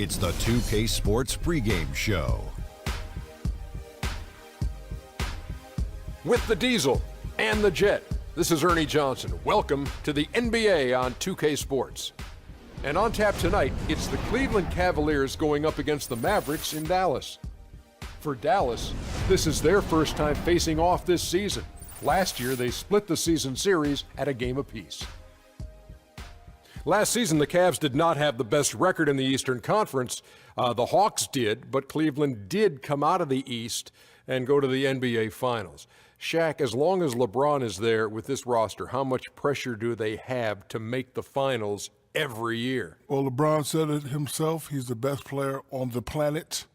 It's the 2K Sports pregame show. With the Diesel and the Jet, this is Ernie Johnson. Welcome to the NBA on 2K Sports. And on tap tonight, it's the Cleveland Cavaliers going up against the Mavericks in Dallas. For Dallas, this is their first time facing off this season. Last year, they split the season series at a game apiece. Last season, the Cavs did not have the best record in the Eastern Conference. The Hawks did, but Cleveland did come out of the East and go to the NBA Finals. Shaq, as long as LeBron is there with this roster, how much pressure do they have to make the Finals every year? Well, LeBron said it himself. He's the best player on the planet.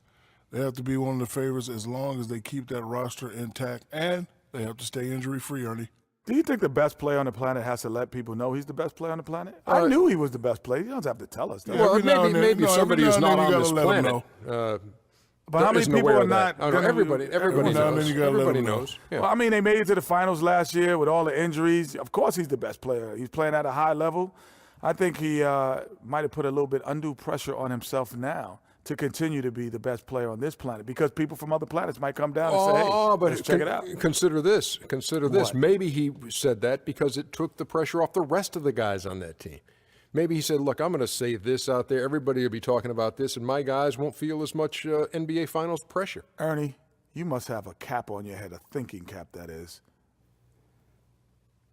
They have to be one of the favorites as long as they keep that roster intact, and they have to stay injury-free, Ernie. Do you think the best player on the planet has to let people know he's the best player on the planet? I knew he was the best player. You don't have to tell us that. Well, maybe somebody who's not on this planet. But how many people are not? Everybody knows. Everybody knows. Yeah. Well, I mean, they made it to the finals last year with all the injuries. Of course he's the best player. He's playing at a high level. I think he might have put a little bit undue pressure on himself now to continue to be the best player on this planet, because people from other planets might come down and say, hey, let's check it out. Consider this. What? Maybe he said that because it took the pressure off the rest of the guys on that team. Maybe he said, look, I'm going to say this out there. Everybody will be talking about this, and my guys won't feel as much NBA Finals pressure. Ernie, you must have a cap on your head, a thinking cap, that is.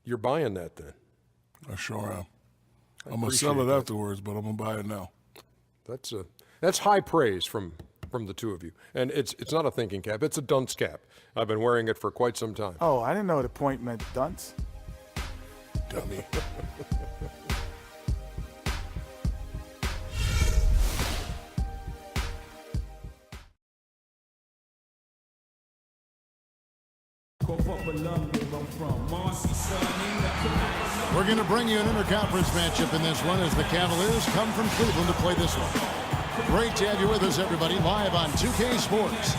You're buying that then? I sure am. I'm going to sell it afterwards, but I'm going to buy it now. That's high praise from the two of you. And it's not a thinking cap. It's a dunce cap. I've been wearing it for quite some time. Oh, I didn't know the point meant dunce. Dummy. We're going to bring you an interconference matchup in this one as the Cavaliers come from Cleveland to play this one. Great to have you with us, everybody, live on 2K Sports.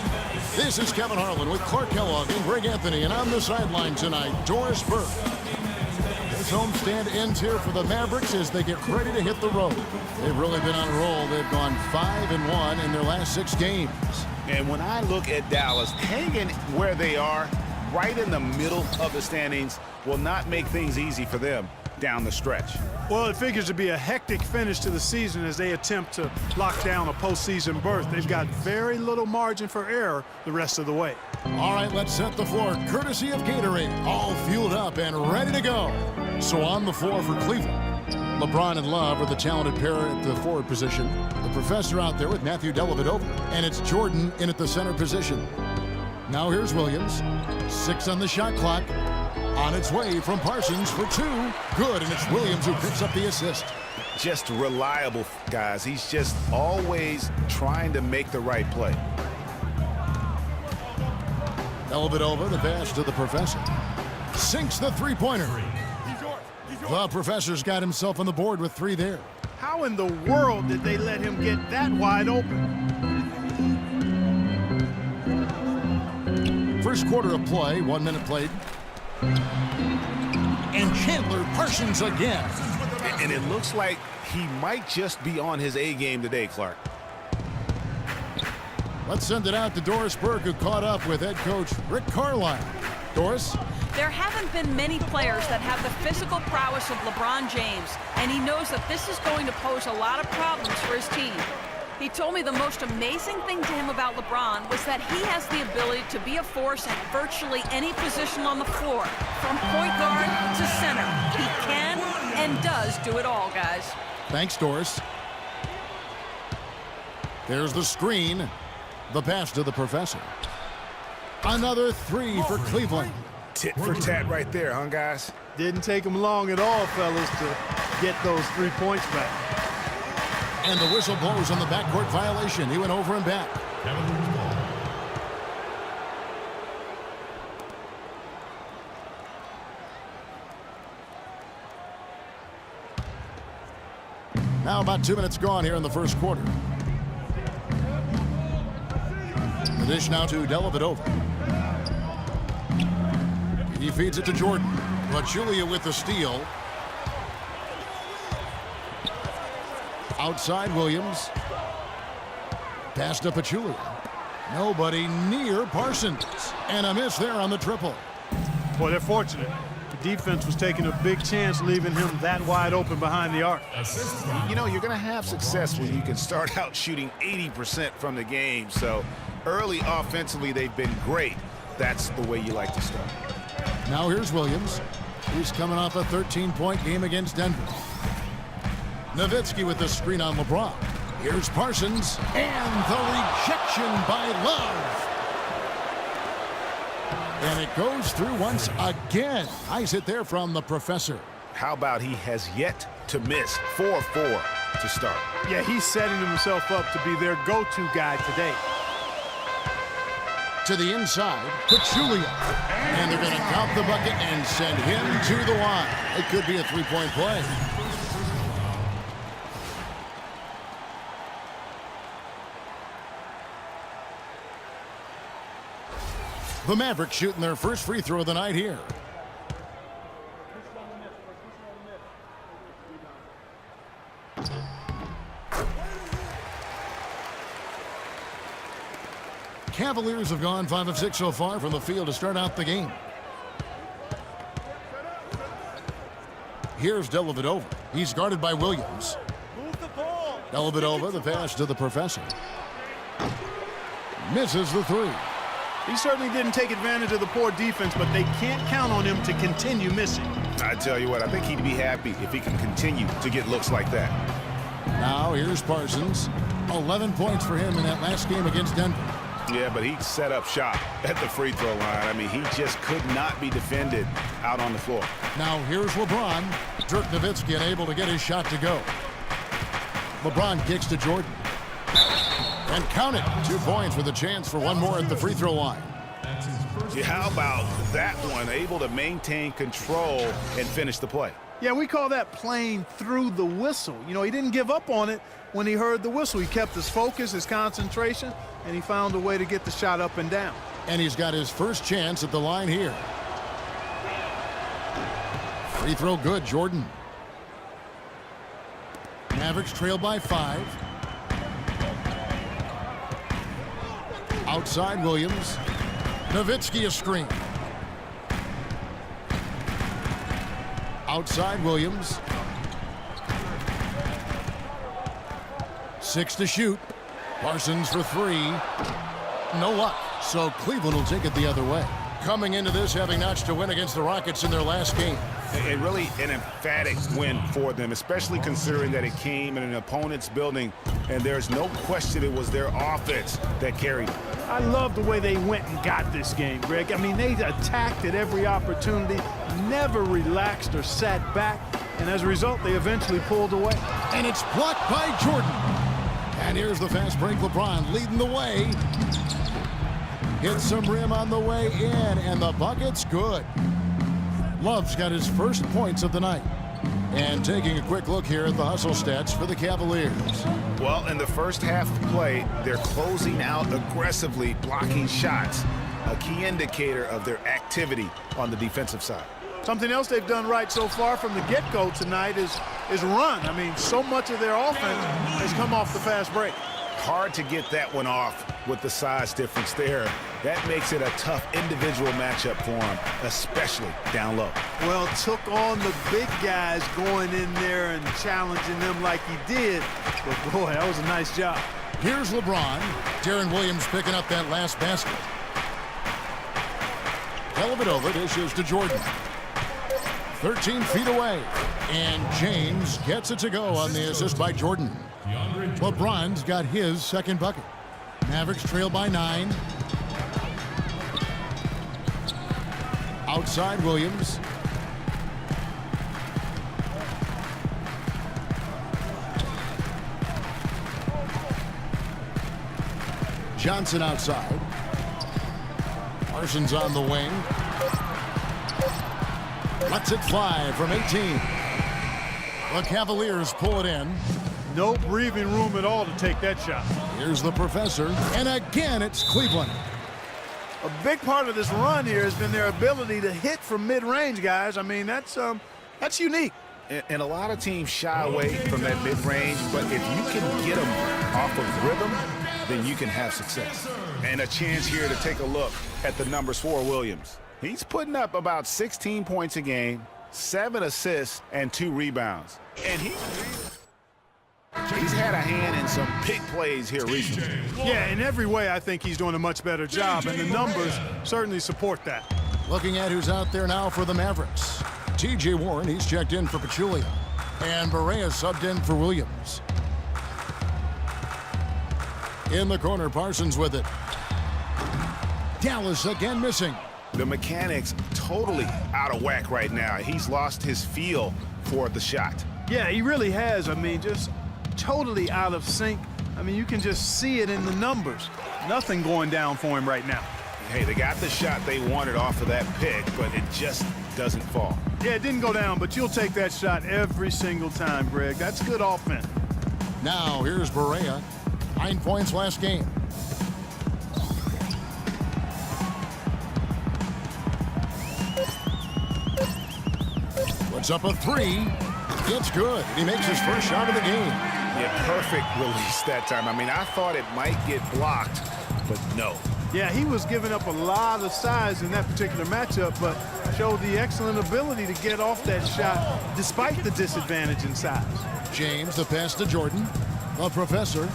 This is Kevin Harlan with Clark Kellogg and Greg Anthony, and on the sideline tonight, Doris Burke. This homestand ends here for the Mavericks as they get ready to hit the road. They've really been on a roll. They've gone 5-1 in their last 6 games. And when I look at Dallas, hanging where they are, right in the middle of the standings, will not make things easy for them down the stretch. Well, it figures to be a hectic finish to the season as they attempt to lock down a postseason berth. They've got very little margin for error the rest of the way. All right, let's set the floor. Courtesy of Gatorade, all fueled up and ready to go. So on the floor for Cleveland, LeBron and Love are the talented pair at the forward position. The professor out there with Matthew Dellavedova, and it's Jordan in at the center position. Now here's Williams. 6 on the shot clock. On its way from Parsons for 2. Good, and it's Williams who picks up the assist. Just reliable, guys. He's just always trying to make the right play. Dellavedova, the pass to the professor. Sinks the three-pointer. The professor's got himself on the board with 3 there. How in the world did they let him get that wide open? First quarter of play, 1 minute played. And Chandler Parsons again. And it looks like he might just be on his A game today, Clark. Let's send it out to Doris Burke, who caught up with head coach Rick Carlisle. Doris? There haven't been many players that have the physical prowess of LeBron James, and he knows that this is going to pose a lot of problems for his team. He told me the most amazing thing to him about LeBron was that he has the ability to be a force at virtually any position on the floor, from point guard to center. He can and does do it all, guys. Thanks, Doris. There's the screen. The pass to the professor. Another 3 for Cleveland. Tit for tat right there, huh, guys? Didn't take him long at all, fellas, to get those 3 points back. And the whistle blows on the backcourt violation. He went over and back. Now about 2 minutes gone here in the first quarter. The dish now to Dellavedova. He feeds it to Jordan. But Julia with the steal. Outside Williams. Pass to Pachulia. Nobody near Parsons. And a miss there on the triple. Boy, they're fortunate. The defense was taking a big chance leaving him that wide open behind the arc. You know, you're going to have success when you can start out shooting 80% from the game. So early offensively, they've been great. That's the way you like to start. Now here's Williams. He's coming off a 13-point game against Denver. Nowitzki with the screen on LeBron. Here's Parsons, and the rejection by Love. And it goes through once again. Nice hit there from the professor. How about he has yet to miss 4-4 to start? Yeah, he's setting himself up to be their go-to guy today. To the inside, Pachulia. And they're going to count the bucket and send him to the line. It could be a three-point play. The Mavericks shooting their first free throw of the night here. Cavaliers have gone 5 of 6 so far from the field to start out the game. Here's Dellavedova. He's guarded by Williams. Dellavedova, the pass to the professor. Misses the three. He certainly didn't take advantage of the poor defense, but they can't count on him to continue missing. I tell you what, I think he'd be happy if he can continue to get looks like that. Now here's Parsons. 11 points for him in that last game against Denver. Yeah, but he set up shop at the free throw line. I mean, he just could not be defended out on the floor. Now here's LeBron. Dirk Nowitzki unable to get his shot to go. LeBron kicks to Jordan. And count it. 2 points with a chance for one more at the free throw line. Yeah, how about that one? Able to maintain control and finish the play. Yeah, we call that playing through the whistle. You know, he didn't give up on it when he heard the whistle. He kept his focus, his concentration, and he found a way to get the shot up and down. And he's got his first chance at the line here. Free throw good, Jordan. Mavericks trail by 5. Outside Williams. Nowitzki a screen. Outside Williams. 6 to shoot. Parsons for 3. No luck. So Cleveland will take it the other way. Coming into this having notched a win against the Rockets in their last game. And really an emphatic win for them, especially considering that it came in an opponent's building, and there's no question it was their offense that carried it. I love the way they went and got this game, Greg. I mean, they attacked at every opportunity, never relaxed or sat back, and as a result, they eventually pulled away. And it's blocked by Jordan. And here's the fast break. LeBron leading the way. Hits some rim on the way in, and the bucket's good. Love's got his first points of the night. And taking a quick look here at the hustle stats for the Cavaliers. Well, in the first half of play, they're closing out aggressively, blocking shots, a key indicator of their activity on the defensive side. Something else they've done right so far from the get-go tonight is run. I mean, so much of their offense has come off the fast break. Hard to get that one off with the size difference there. That makes it a tough individual matchup for him, especially down low. Well, took on the big guys going in there and challenging them like he did. But, boy, that was a nice job. Here's LeBron. Deron Williams picking up that last basket. Dellavedova dishes to Jordan. 13 feet away. And James gets it to go on the assist by Jordan. LeBron's got his second bucket. Mavericks trail by 9. Outside Williams. Johnson outside. Parsons on the wing. Lets it fly from 18. The Cavaliers pull it in. No breathing room at all to take that shot. Here's the professor. And again, it's Cleveland. A big part of this run here has been their ability to hit from mid-range, guys. I mean, that's unique. And a lot of teams shy away from that mid-range, but if you can get them off of rhythm, then you can have success. And a chance here to take a look at the numbers for Williams. He's putting up about 16 points a game, 7 assists, and 2 rebounds. And he's had a hand in some big plays here recently. Yeah, in every way, I think he's doing a much better job, and the numbers certainly support that. Looking at who's out there now for the Mavericks. T.J. Warren, he's checked in for Pachulia. And Barea subbed in for Williams. In the corner, Parsons with it. Dallas again missing. The mechanics totally out of whack right now. He's lost his feel for the shot. Yeah, he really has. I mean, just totally out of sync. I mean, you can just see it in the numbers. Nothing going down for him right now. Hey, they got the shot they wanted off of that pick, but it just doesn't fall. Yeah, it didn't go down, but you'll take that shot every single time, Greg. That's good offense. Now, here's Barea. 9 points last game. Puts up a 3. It's good. He makes his first shot of the game. Yeah, perfect release that time. I mean, I thought it might get blocked, but no. Yeah, he was giving up a lot of size in that particular matchup, but showed the excellent ability to get off that shot despite the disadvantage in size. James, the pass to Jordan. The professor.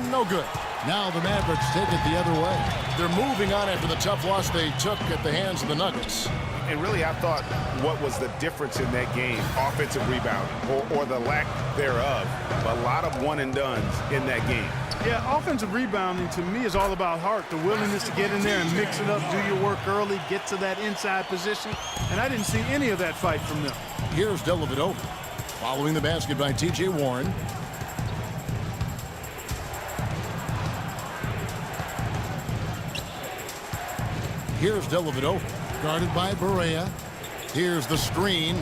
No good. Now the Mavericks take it the other way. They're moving on after the tough loss they took at the hands of the Nuggets. And really, I thought what was the difference in that game, offensive rebounding, or the lack thereof. A lot of one-and-dones in that game. Yeah, offensive rebounding to me is all about heart, the willingness to get in there and mix it up, do your work early, get to that inside position. And I didn't see any of that fight from them. Here's Dellavedova. Following the basket by T.J. Warren. Here's Dellavedova, guarded by Barea. Here's the screen.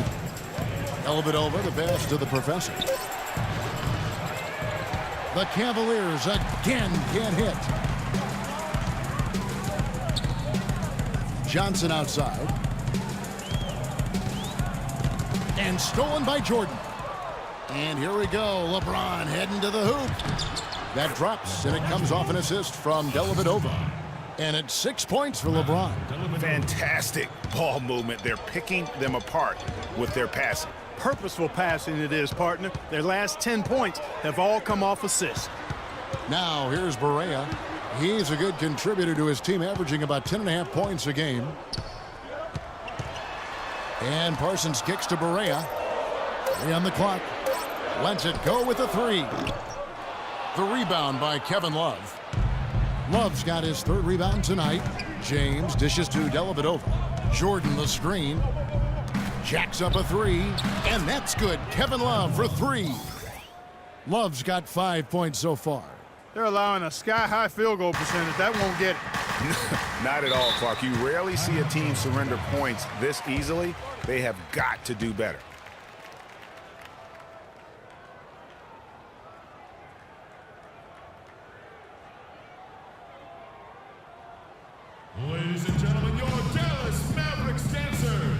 Dellavedova, the pass to the professor. The Cavaliers again can't hit. Johnson outside. And stolen by Jordan. And here we go. LeBron heading to the hoop. That drops, and it comes off an assist from Dellavedova. And it's 6 points for LeBron. Fantastic ball movement. They're picking them apart with their passing. Purposeful passing it is, partner. Their last 10 points have all come off assists. Now here's Barea. He's a good contributor to his team, averaging about 10.5 points a game. And Parsons kicks to Barea. 3 on the clock. Lets it go with a 3. The rebound by Kevin Love. Love's got his 3rd rebound tonight. James dishes to Dellavedova. Jordan the screen. Jacks up a 3, and that's good. Kevin Love for 3. Love's got 5 points so far. They're allowing a sky-high field goal percentage. That won't get it. Not at all, Clark. You rarely see a team surrender points this easily. They have got to do better. Ladies and gentlemen, your Dallas Mavericks dancers.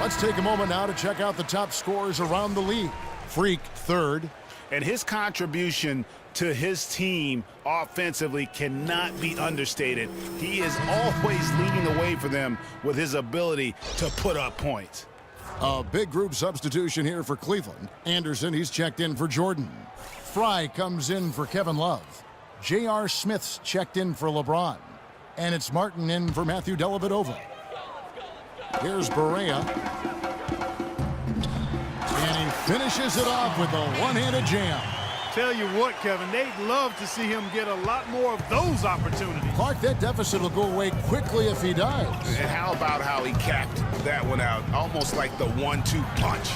Let's take a moment now to check out the top scorers around the league. Freak, 3rd. And his contribution to his team offensively cannot be understated. He is always leading the way for them with his ability to put up points. A big group substitution here for Cleveland. Anderson, he's checked in for Jordan. Fry comes in for Kevin Love. J.R. Smith's checked in for LeBron. And it's Martin in for Matthew Dellavedova. Here's Barea. And he finishes it off with a one-handed jam. Tell you what, Kevin, they'd love to see him get a lot more of those opportunities. Clark, that deficit will go away quickly if he does. And how about how he capped that one out? Almost like the 1-2 punch.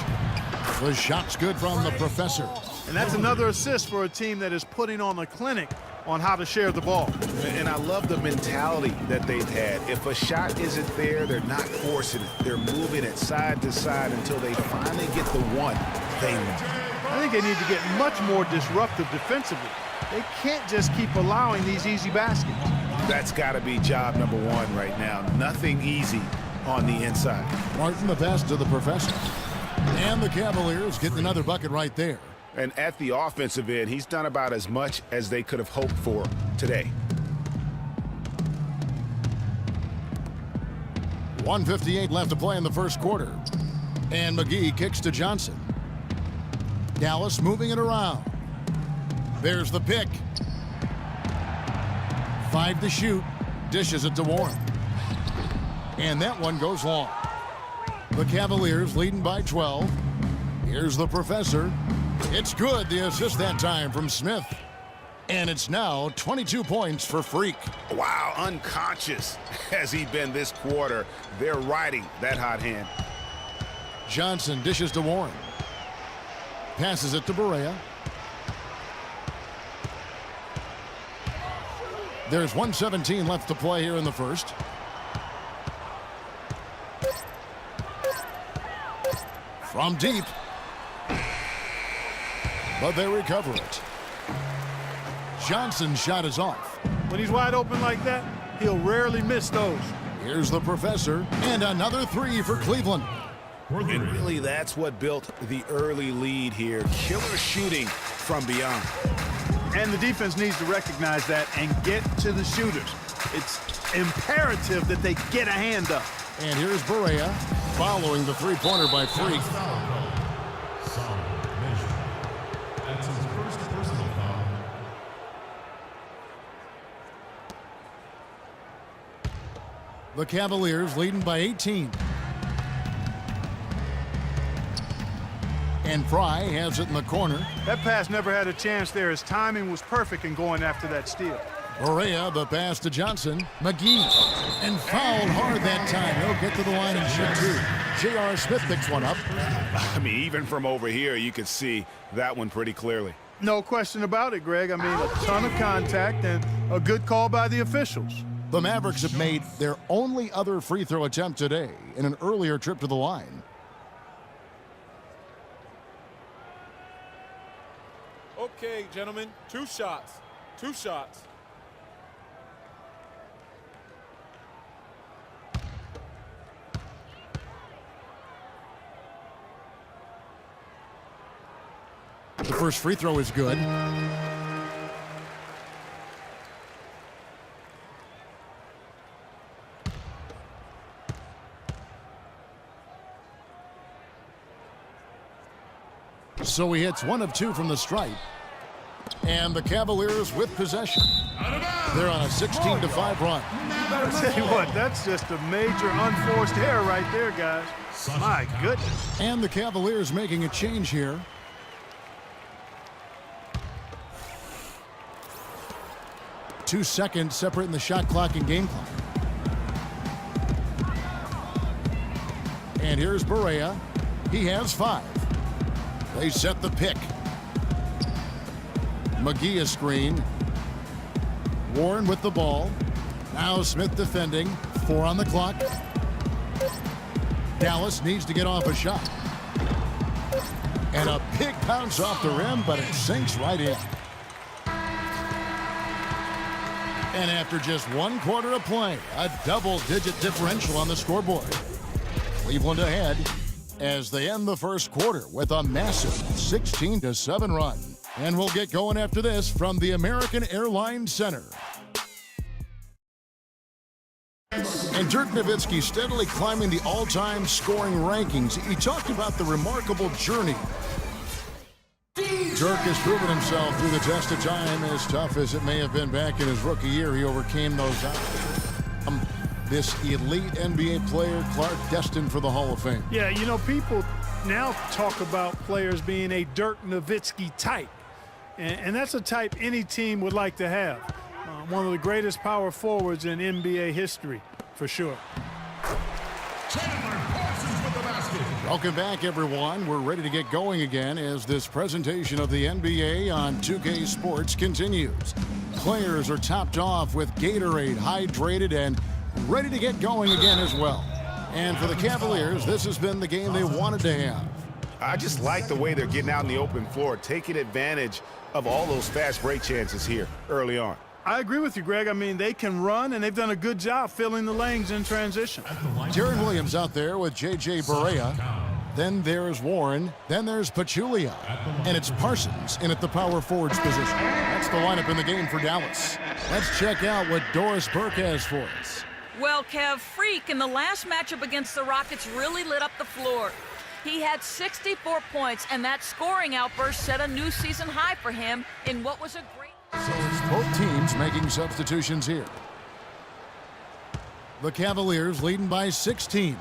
The shot's good from the professor. And that's another assist for a team that is putting on a clinic on how to share the ball. And I love the mentality that they've had. If a shot isn't there, they're not forcing it. They're moving it side to side until they finally get the one they want. I think they need to get much more disruptive defensively. They can't just keep allowing these easy baskets. That's got to be job number one right now. Nothing easy on the inside. Martin the pass to the professor. And the Cavaliers getting another bucket right there. And at the offensive end, he's done about as much as they could have hoped for today. 1:58 left to play in the first quarter. And McGee kicks to Johnson. Dallas moving it around. There's the pick. 5 to shoot. Dishes it to Warren. And that one goes long. The Cavaliers leading by 12. Here's the professor. It's good, the assist that time from Smith. And it's now 22 points for Freak. Wow, unconscious has he been this quarter. They're riding that hot hand. Johnson dishes to Warren. Passes it to Barea. There's 1:17 left to play here in the first. From deep. But they recover it. Johnson's shot is off. When he's wide open like that, he'll rarely miss those. Here's the professor. And another three for Cleveland. And really, that's what built the early lead here. Killer shooting from beyond. And the defense needs to recognize that and get to the shooters. It's imperative that they get a hand up. And here's Barea following the three-pointer by Freak. That's his first personal foul. The Cavaliers leading by 18. And Fry has it in the corner. That pass never had a chance there. His timing was perfect in going after that steal. Barea, the pass to Johnson. McGee. And fouled hard that time. He'll get to the line and shoot two. J.R. Smith picks one up. I mean, even from over here, you could see that one pretty clearly. No question about it, Greg. I mean, a ton of contact and a good call by the officials. The Mavericks have made their only other free throw attempt today in an earlier trip to the line. Okay, gentlemen, two shots. Two shots. The first free throw is good. So he hits 1 of 2 from the stripe. And the Cavaliers with possession. They're on a 16-5 run. I'll tell you what, that's just a major unforced error right there, guys. My goodness. And the Cavaliers making a change here. Two seconds separating the shot clock and game clock. And here's Barea. He has 5. They set the pick. McGee a screen. Warren with the ball. Now Smith defending. 4 on the clock. Dallas needs to get off a shot. And a big bounce off the rim, but it sinks right in. And after just 1 quarter of play, a double-digit differential on the scoreboard. Cleveland ahead as they end the first quarter with a massive 16-7 run. And we'll get going after this from the American Airlines Center. And Dirk Nowitzki steadily climbing the all-time scoring rankings. He talked about the remarkable journey. Dirk has proven himself through the test of time. As tough as it may have been back in his rookie year, he overcame those odds. This elite NBA player, Clark, destined for the Hall of Fame. Yeah, you know, people now talk about players being a Dirk Nowitzki type. And that's a type any team would like to have. One of the greatest power forwards in NBA history, for sure. Welcome back, everyone. We're ready to get going again as this presentation of the NBA on 2K Sports continues. Players are topped off with Gatorade, hydrated, and ready to get going again as well. And for the Cavaliers, this has been the game they wanted to have. I just like the way they're getting out in the open floor, taking advantage of all those fast break chances here early on. I agree with you, Greg. I mean, they can run, and they've done a good job filling the lanes in transition. Jaron Williams out there with J.J. Barea. Then there's Warren. Then there's Pachulia. And it's Parsons in at the power forwards position. That's the lineup in the game for Dallas. Let's check out what Doris Burke has for us. Well, Kev, Freak in the last matchup against the Rockets really lit up the floor. He had 64 points, and that scoring outburst set a new season high for him in what was a great... So it's both teams making substitutions here. The Cavaliers leading by 16.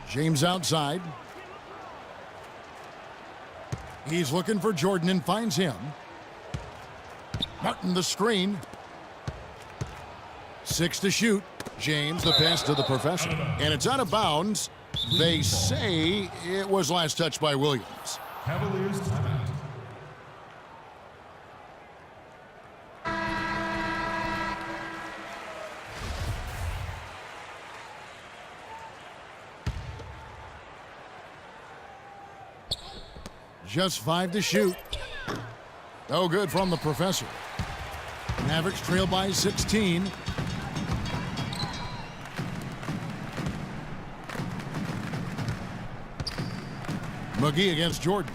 James outside. He's looking for Jordan and finds him. Martin the screen. 6 to shoot. James the pass to the professor. And it's out of bounds. They say it was last touched by Williams. Cavaliers timeout. Just 5 to shoot. No good from the professor. Mavericks trail by 16. McGee against Jordan.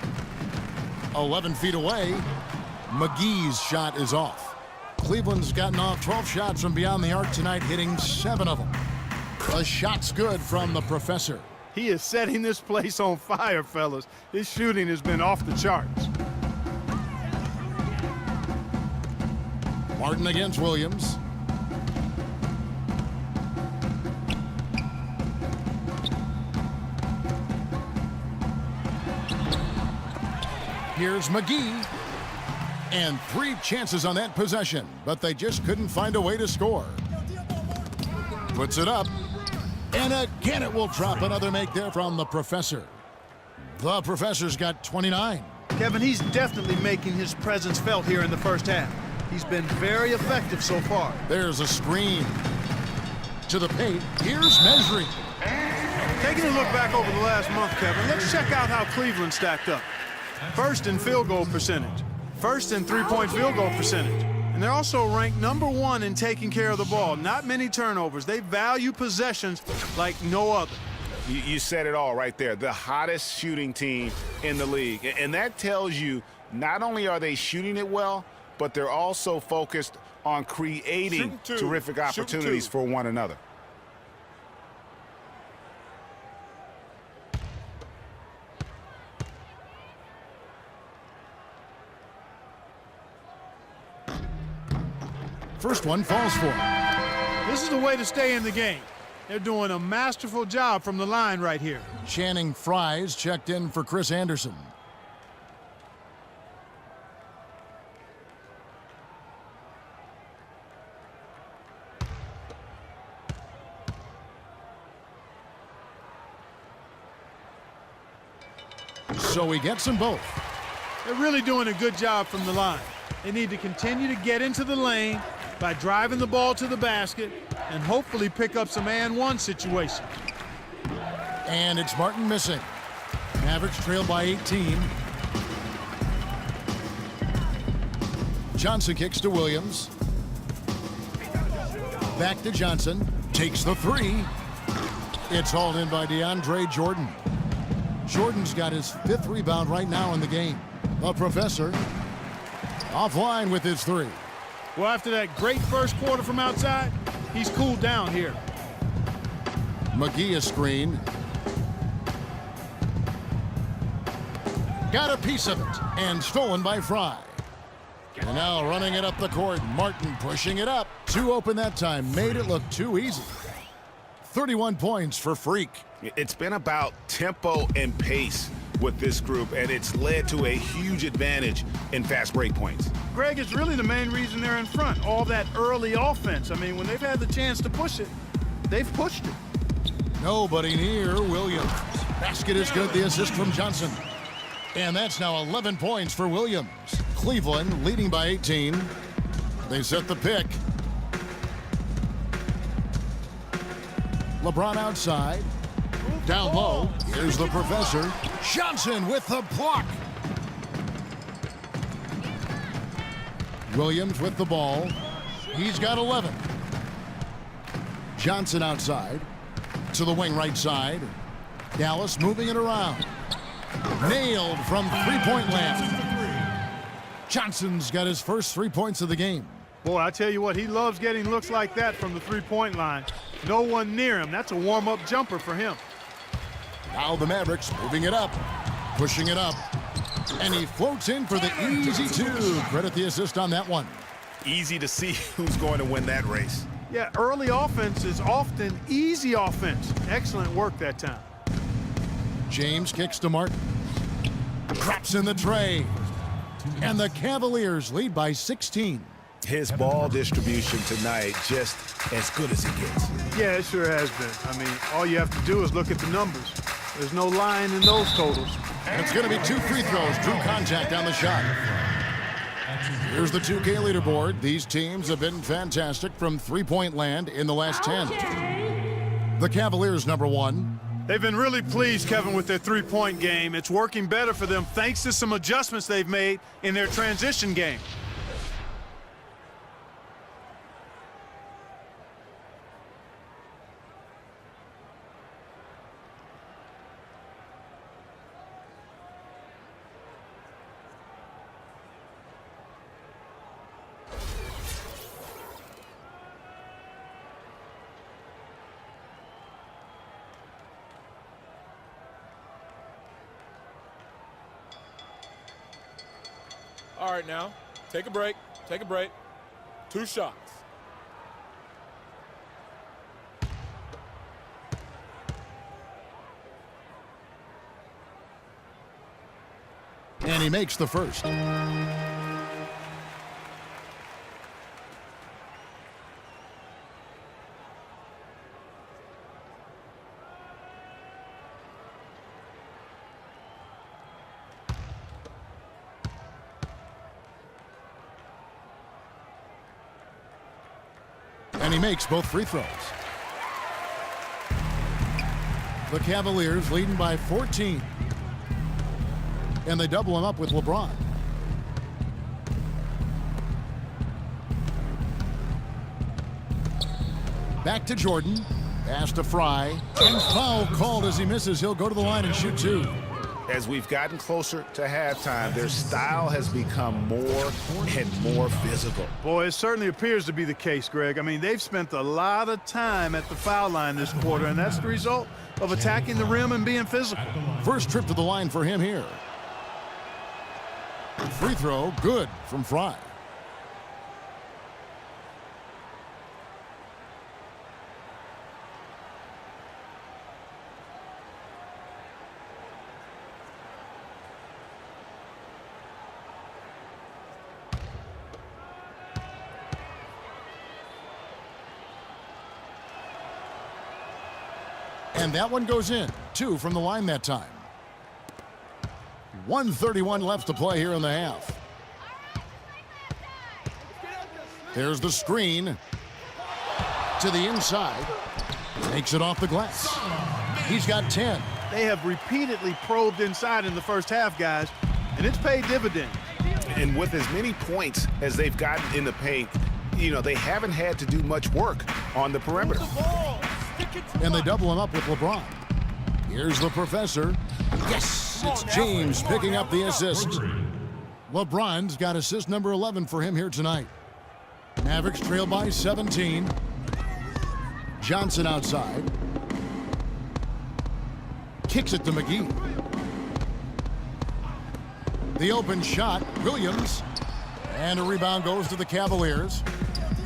11 feet away. McGee's shot is off. Cleveland's gotten off 12 shots from beyond the arc tonight, hitting 7 of them. The shot's good from the professor. He is setting this place on fire, fellas. His shooting has been off the charts. Martin against Williams. Here's McGee. And 3 chances on that possession, but they just couldn't find a way to score. Puts it up. And again, it will drop. Another make there from the professor. The professor's got 29. Kevin, he's definitely making his presence felt here in the first half. He's been very effective so far. There's a screen. To the paint. Here's measuring. Taking a look back over the last month, Kevin, let's check out how Cleveland stacked up. First in field goal percentage. First in three-point field goal percentage. And they're also ranked #1 in taking care of the ball. Not many turnovers. They value possessions like no other. You said it all right there. The hottest shooting team in the league. And that tells you not only are they shooting it well, but they're also focused on creating terrific opportunities for one another. First one falls for him. This is the way to stay in the game. They're doing a masterful job from the line right here. Channing Frye's checked in for Chris Anderson. So he gets them both. They're really doing a good job from the line. They need to continue to get into the lane by driving the ball to the basket and hopefully pick up some and-one situations. And it's Martin missing. Mavericks trail by 18. Johnson kicks to Williams. Back to Johnson. Takes the 3. It's hauled in by DeAndre Jordan. Jordan's got his 5th rebound right now in the game. The professor offline with his 3. Well, after that great first quarter from outside, he's cooled down here. McGee a screen. Got a piece of it and stolen by Frye. And now running it up the court, Martin pushing it up. 2 open that time, made it look too easy. 31 points for Freak. It's been about tempo and pace with this group, and it's led to a huge advantage in fast break points. Greg, it's really the main reason they're in front. All that early offense. I mean, when they've had the chance to push it, they've pushed it. Nobody near Williams. Basket is good. The assist from Johnson. And that's now 11 points for Williams. Cleveland leading by 18. They set the pick. LeBron outside. Down low. Here's the professor. Johnson with the block. Williams with the ball. He's got 11. Johnson outside. To the wing right side. Dallas moving it around. Nailed from three-point land. Johnson's got his first 3 points of the game. Boy, I tell you what, he loves getting looks like that from the three-point line. No one near him. That's a warm-up jumper for him. Now the Mavericks moving it up, pushing it up, and he floats in for the easy two. Credit the assist on that one. Easy to see who's going to win that race. Yeah, early offense is often easy offense. Excellent work that time. James kicks to Martin. Drops in the tray. And the Cavaliers lead by 16. His ball distribution tonight just as good as it gets. Yeah, it sure has been. I mean, all you have to do is look at the numbers. There's no lying in those totals. And it's going to be 2 free throws. Drew contact on the shot. Here's the 2K leaderboard. These teams have been fantastic from three-point land in the last 10. The Cavaliers, number 1. They've been really pleased, Kevin, with their three-point game. It's working better for them thanks to some adjustments they've made in their transition game. All right, now, take a break. Take a break. 2 shots. And he makes the first. And he makes both free throws. The Cavaliers leading by 14. And they double him up with LeBron. Back to Jordan. Pass to Fry. And foul called as he misses. He'll go to the line and shoot 2. As we've gotten closer to halftime, their style has become more and more physical. Boy, it certainly appears to be the case, Greg. I mean, they've spent a lot of time at the foul line this quarter, and that's the result of attacking the rim and being physical. First trip to the line for him here. Free throw, good from Fry. And that one goes in. 2 from the line that time. 1:31 left to play here in the half. There's the screen. To the inside. Makes it off the glass. He's got 10. They have repeatedly probed inside in the first half, guys, and it's paid dividends. And with as many points as they've gotten in the paint, you know, they haven't had to do much work on the perimeter. And they double him up with LeBron. Here's the professor. Yes, it's James picking up the assist. LeBron's got assist number 11 for him here tonight. Mavericks trail by 17. Johnson outside. Kicks it to McGee. The open shot, Williams. And a rebound goes to the Cavaliers.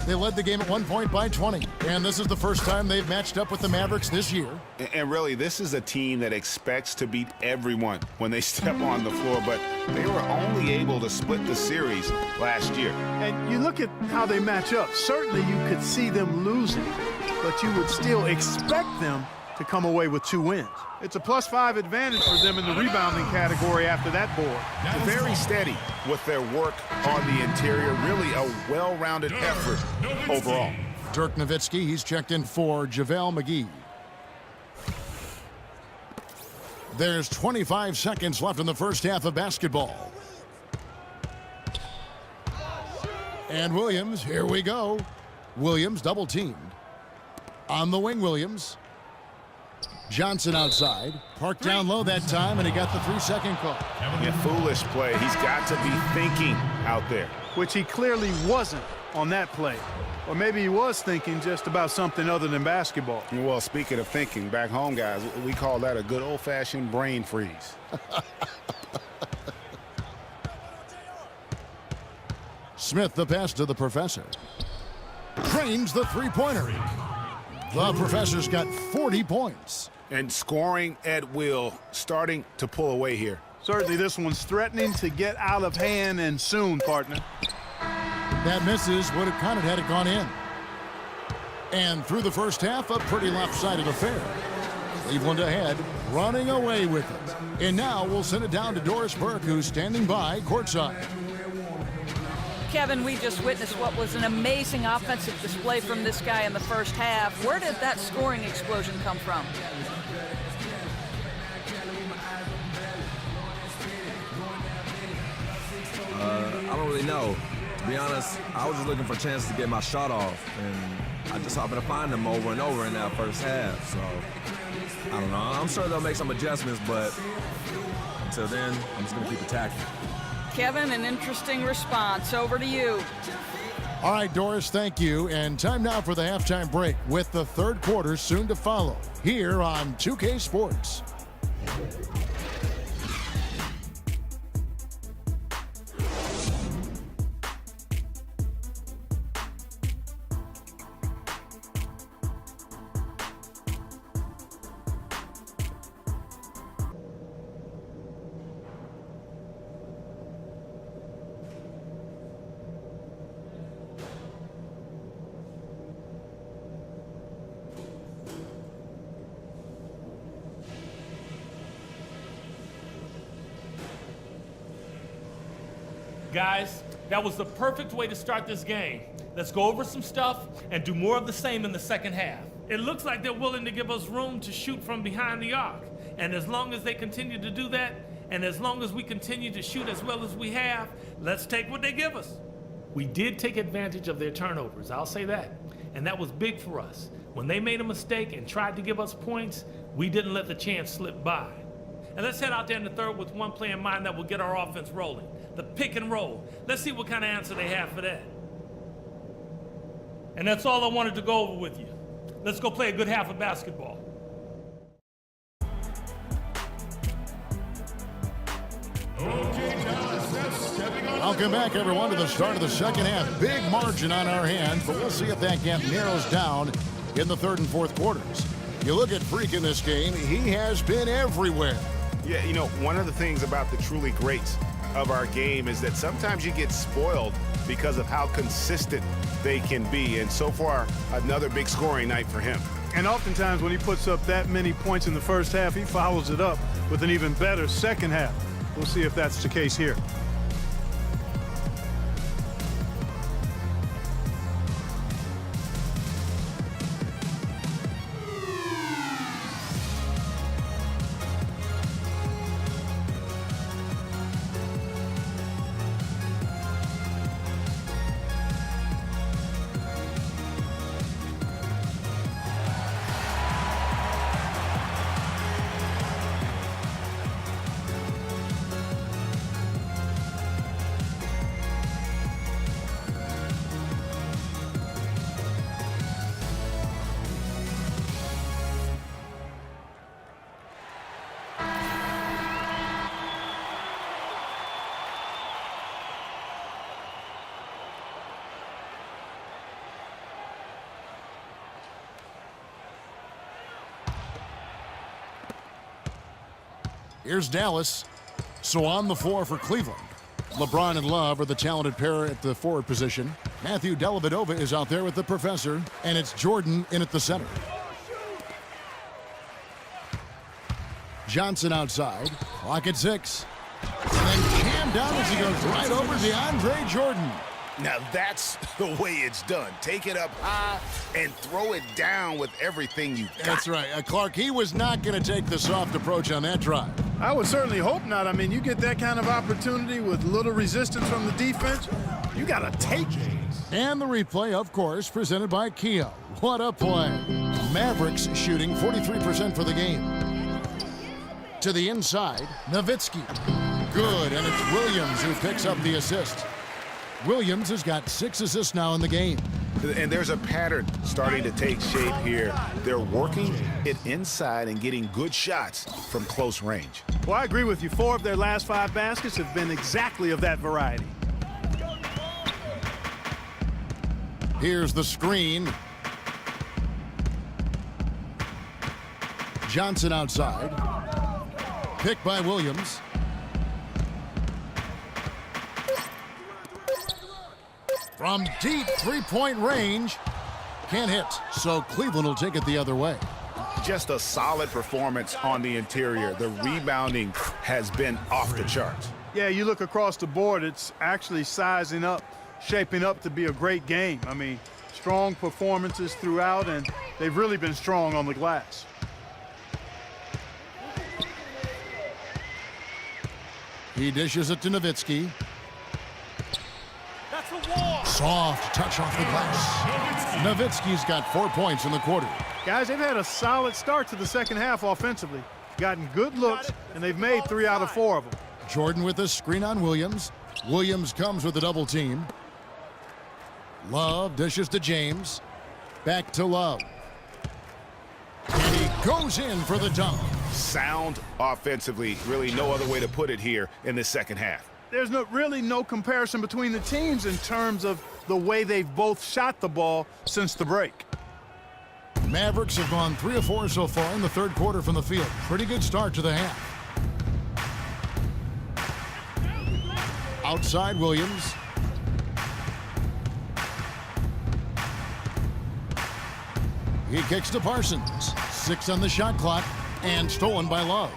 They led the game at 1 point by 20. And this is the first time they've matched up with the Mavericks this year. And really, this is a team that expects to beat everyone when they step on the floor, but they were only able to split the series last year. And you look at how they match up. Certainly you could see them losing, but you would still expect them to come away with 2 wins. It's a +5 advantage for them in the rebounding category after that board. Very steady with their work on the interior. Really a well-rounded effort overall. Dirk Nowitzki, he's checked in for JaVale McGee. There's 25 seconds left in the first half of basketball. And Williams, here we go. Williams double teamed. On the wing, Williams. Johnson outside. Parked down low that time, and he got the 3-second call. Yeah, foolish play. He's got to be thinking out there. Which he clearly wasn't on that play. Or maybe he was thinking just about something other than basketball. Well, speaking of thinking, back home, guys, we call that a good old-fashioned brain freeze. Smith, the pass to the professor. Trains the three-pointer. The professor's got 40 points. And scoring at will, starting to pull away here. Certainly this one's threatening to get out of hand, and soon, partner. That misses, would have counted had it gone in. And through the first half, a pretty lopsided affair. Cleveland ahead, running away with it. And now we'll send it down to Doris Burke, who's standing by courtside. Kevin, we just witnessed what was an amazing offensive display from this guy in the first half. Where did that scoring explosion come from? I don't really know. To be honest, I was just looking for chances to get my shot off, and I just happened to find them over and over in that first half. So, I don't know. I'm sure they'll make some adjustments, but until then, I'm just going to keep attacking. Kevin, an interesting response. Over to you. All right, Doris, thank you. And time now for the halftime break with the third quarter soon to follow here on 2K Sports. Guys, that was the perfect way to start this game. Let's go over some stuff and do more of the same in the second half. It looks like they're willing to give us room to shoot from behind the arc. And as long as they continue to do that, and as long as we continue to shoot as well as we have, let's take what they give us. We did take advantage of their turnovers, I'll say that. And that was big for us. When they made a mistake and tried to give us points, we didn't let the chance slip by. And let's head out there in the third with one play in mind that will get our offense rolling. The pick and roll. Let's see what kind of answer they have for that. And that's all I wanted to go over with you. Let's go play a good half of basketball. Welcome back, everyone, to the start of the second half. Big margin on our hands, but we'll see if that gap narrows down in the third and fourth quarters. You look at Freak in this game, he has been everywhere. Yeah, you know, one of the things about the truly greats of our game is that sometimes you get spoiled because of how consistent they can be. And so far, another big scoring night for him. And oftentimes when he puts up that many points in the first half, he follows it up with an even better second half. We'll see if that's the case here. Here's Dallas. So on the floor for Cleveland, LeBron and Love are the talented pair at the forward position. Matthew Dellavedova is out there with the professor, and it's Jordan in at the center. Johnson outside. Clock at 6. And then jammed down as he goes right over DeAndre Jordan. Now that's the way it's done. Take it up high and throw it down with everything you got. That's right. Clark, he was not going to take the soft approach on that drive. I would certainly hope not. I mean, you get that kind of opportunity with little resistance from the defense, you got to take it. And the replay, of course, presented by Kia. What a play. Mavericks shooting 43% for the game. To the inside, Nowitzki. Good, and it's Williams who picks up the assist. Williams has got 6 assists now in the game. And there's a pattern starting to take shape here. They're working it inside and getting good shots from close range. Well, I agree with you. 4 of their last 5 baskets have been exactly of that variety. Here's the screen. Johnson outside. Picked by Williams. From deep three-point range. Can't hit, so Cleveland will take it the other way. Just a solid performance on the interior. The rebounding has been off the charts. Yeah, you look across the board, it's actually sizing up, shaping up to be a great game. I mean, strong performances throughout, and they've really been strong on the glass. He dishes it to Nowitzki. Soft touch off the glass. Nowitzki's got 4 points in the quarter. Guys, they've had a solid start to the second half offensively. Gotten good looks, and they've made 3 out of 4 of them. Jordan with a screen on Williams. Williams comes with a double team. Love dishes to James. Back to Love. And he goes in for the dunk. Sound offensively. Really no other way to put it here in the second half. There's really no comparison between the teams in terms of the way they've both shot the ball since the break. Mavericks have gone 3 of 4 so far in the third quarter from the field. Pretty good start to the half. Outside Williams. He kicks to Parsons. 6 on the shot clock and stolen by Love.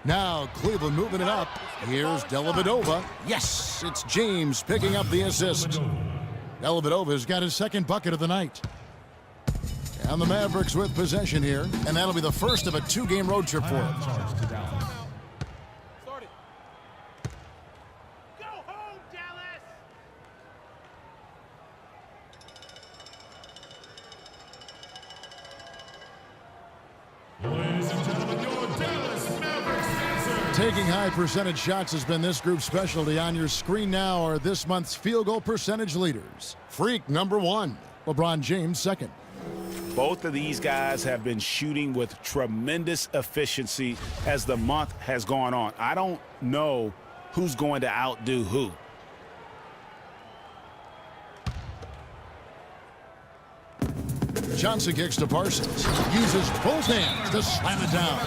Now Cleveland moving it up. Here's Dellavedova. Yes, it's James picking up the assist. Dellavedova's got his second bucket of the night. And the Mavericks with possession here. And that'll be the first of a 2-game road trip for them. Taking high percentage shots has been this group's specialty. On your screen now are this month's field goal percentage leaders. Freak number 1, LeBron James second. Both of these guys have been shooting with tremendous efficiency as the month has gone on. I don't know who's going to outdo who. Johnson kicks to Parsons. Uses both hands to slam it down.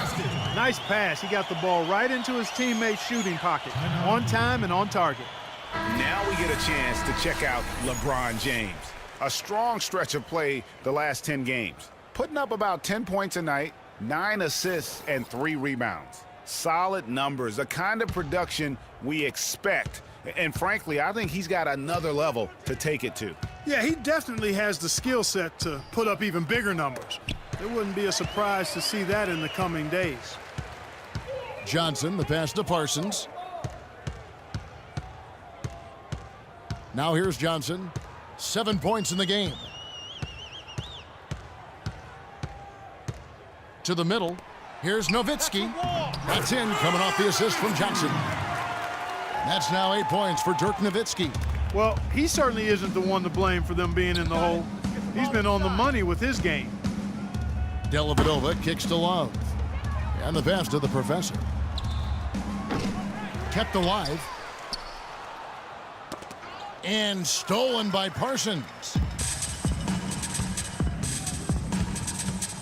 Nice pass. He got the ball right into his teammate's shooting pocket. On time and on target. Now we get a chance to check out LeBron James. A strong stretch of play the last 10 games. Putting up about 10 points a night, 9 assists, and 3 rebounds. Solid numbers, the kind of production we expect. And frankly, I think he's got another level to take it to. Yeah, he definitely has the skill set to put up even bigger numbers. It wouldn't be a surprise to see that in the coming days. Johnson, the pass to Parsons. Now here's Johnson. 7 points in the game. To the middle. Here's Nowitzki. That's in, coming off the assist from Johnson. That's now 8 points for Dirk Nowitzki. Well, he certainly isn't the one to blame for them being in the hole. He's been on the money with his game. Dellavedova kicks to Love. And the pass to the professor. Kept alive. And stolen by Parsons.